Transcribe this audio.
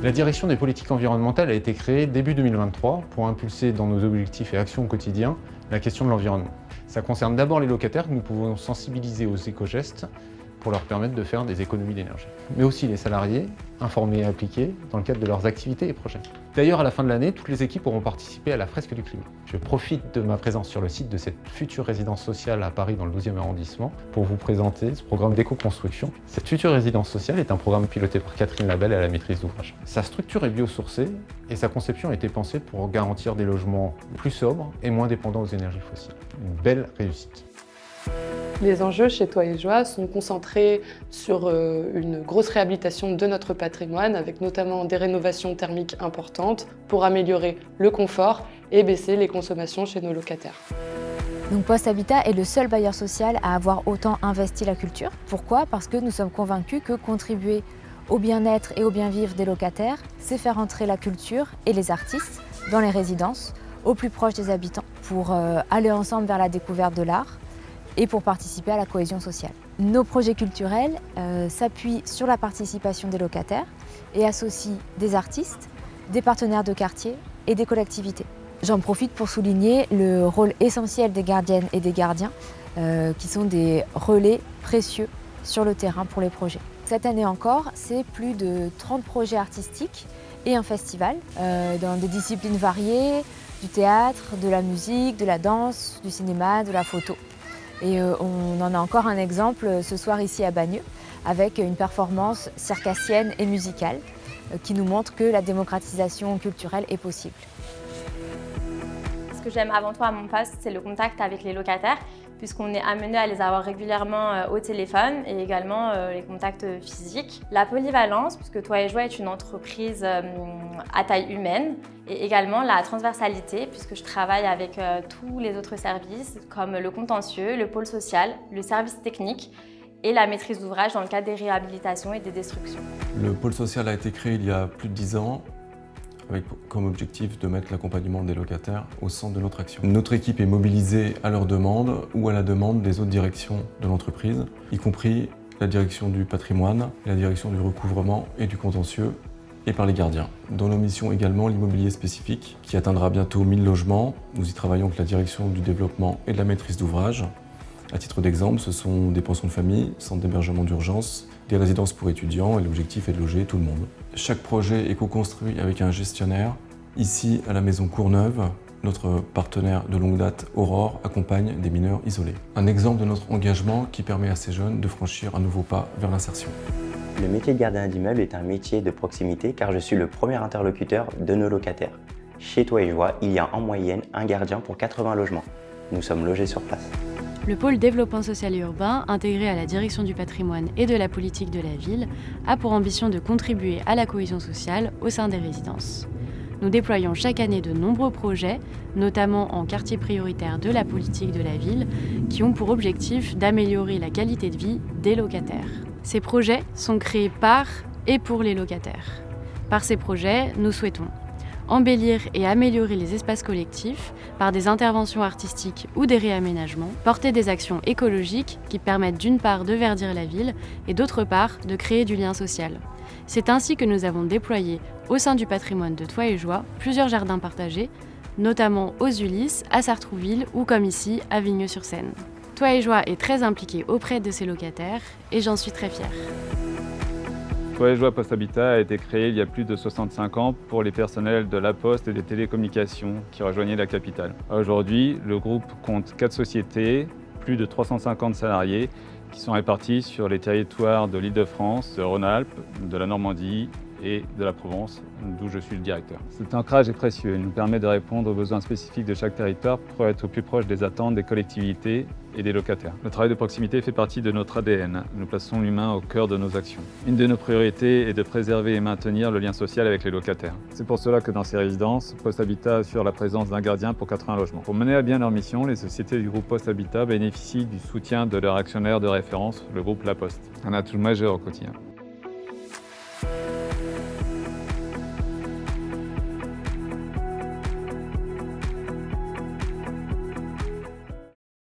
La direction des politiques environnementales a été créée début 2023 pour impulser dans nos objectifs et actions au quotidien la question de l'environnement. Ça concerne d'abord les locataires que nous pouvons sensibiliser aux éco-gestes pour leur permettre de faire des économies d'énergie. Mais aussi les salariés, informés et appliqués dans le cadre de leurs activités et projets. D'ailleurs, à la fin de l'année, toutes les équipes auront participé à la fresque du climat. Je profite de ma présence sur le site de cette future résidence sociale à Paris dans le 12e arrondissement pour vous présenter ce programme d'éco-construction. Cette future résidence sociale est un programme piloté par Catherine Labelle à la maîtrise d'ouvrage. Sa structure est biosourcée et sa conception a été pensée pour garantir des logements plus sobres et moins dépendants aux énergies fossiles. Une belle réussite. Les enjeux chez Toit et Joie sont concentrés sur une grosse réhabilitation de notre patrimoine, avec notamment des rénovations thermiques importantes pour améliorer le confort et baisser les consommations chez nos locataires. Donc Post Habitat est le seul bailleur social à avoir autant investi la culture. Pourquoi ? Parce que nous sommes convaincus que contribuer au bien-être et au bien-vivre des locataires, c'est faire entrer la culture et les artistes dans les résidences, au plus proche des habitants, pour aller ensemble vers la découverte de l'art et pour participer à la cohésion sociale. Nos projets culturels s'appuient sur la participation des locataires et associent des artistes, des partenaires de quartier et des collectivités. J'en profite pour souligner le rôle essentiel des gardiennes et des gardiens qui sont des relais précieux sur le terrain pour les projets. Cette année encore, c'est plus de 30 projets artistiques et un festival dans des disciplines variées, du théâtre, de la musique, de la danse, du cinéma, de la photo. Et on en a encore un exemple ce soir ici à Bagneux, avec une performance circassienne et musicale qui nous montre que la démocratisation culturelle est possible. Ce que j'aime avant tout à mon poste, c'est le contact avec les locataires, puisqu'on est amené à les avoir régulièrement au téléphone et également les contacts physiques. La polyvalence, puisque Toit et Joie est une entreprise à taille humaine, et également la transversalité, puisque je travaille avec tous les autres services, comme le contentieux, le pôle social, le service technique et la maîtrise d'ouvrage dans le cadre des réhabilitations et des destructions. Le pôle social a été créé il y a plus de 10 ans, avec comme objectif de mettre l'accompagnement des locataires au centre de notre action. Notre équipe est mobilisée à leur demande ou à la demande des autres directions de l'entreprise, y compris la direction du patrimoine, la direction du recouvrement et du contentieux, et par les gardiens. Dans nos missions également, l'immobilier spécifique, qui atteindra bientôt 1000 logements. Nous y travaillons avec la direction du développement et de la maîtrise d'ouvrage. À titre d'exemple, ce sont des pensions de famille, centres d'hébergement d'urgence, des résidences pour étudiants, et l'objectif est de loger tout le monde. Chaque projet est co-construit avec un gestionnaire. Ici, à la maison Courneuve, notre partenaire de longue date, Aurore, accompagne des mineurs isolés. Un exemple de notre engagement qui permet à ces jeunes de franchir un nouveau pas vers l'insertion. Le métier de gardien d'immeuble est un métier de proximité car je suis le premier interlocuteur de nos locataires. Chez Toit et Joie, il y a en moyenne un gardien pour 80 logements. Nous sommes logés sur place. Le pôle développement social et urbain, intégré à la direction du patrimoine et de la politique de la ville, a pour ambition de contribuer à la cohésion sociale au sein des résidences. Nous déployons chaque année de nombreux projets, notamment en quartier prioritaire de la politique de la ville, qui ont pour objectif d'améliorer la qualité de vie des locataires. Ces projets sont créés par et pour les locataires. Par ces projets, nous souhaitons embellir et améliorer les espaces collectifs par des interventions artistiques ou des réaménagements, porter des actions écologiques qui permettent d'une part de verdir la ville et d'autre part de créer du lien social. C'est ainsi que nous avons déployé au sein du patrimoine de Toit et Joie plusieurs jardins partagés, notamment aux Ulysses, à Sartrouville ou comme ici à Vigneux-sur-Seine. Toit et Joie est très impliqué auprès de ses locataires et j'en suis très fière. Toit et Joie Post Habitat a été créé il y a plus de 65 ans pour les personnels de la Poste et des télécommunications qui rejoignaient la capitale. Aujourd'hui, le groupe compte 4 sociétés, plus de 350 salariés qui sont répartis sur les territoires de l'Île-de-France, de Rhône-Alpes, de la Normandie et de la Provence, d'où je suis le directeur. Cet ancrage est précieux, il nous permet de répondre aux besoins spécifiques de chaque territoire pour être au plus proche des attentes des collectivités et des locataires. Le travail de proximité fait partie de notre ADN. Nous plaçons l'humain au cœur de nos actions. Une de nos priorités est de préserver et maintenir le lien social avec les locataires. C'est pour cela que dans ces résidences, Post Habitat assure la présence d'un gardien pour 80 logements. Pour mener à bien leur mission, les sociétés du groupe Post Habitat bénéficient du soutien de leur actionnaire de référence, le groupe La Poste. Un atout majeur au quotidien.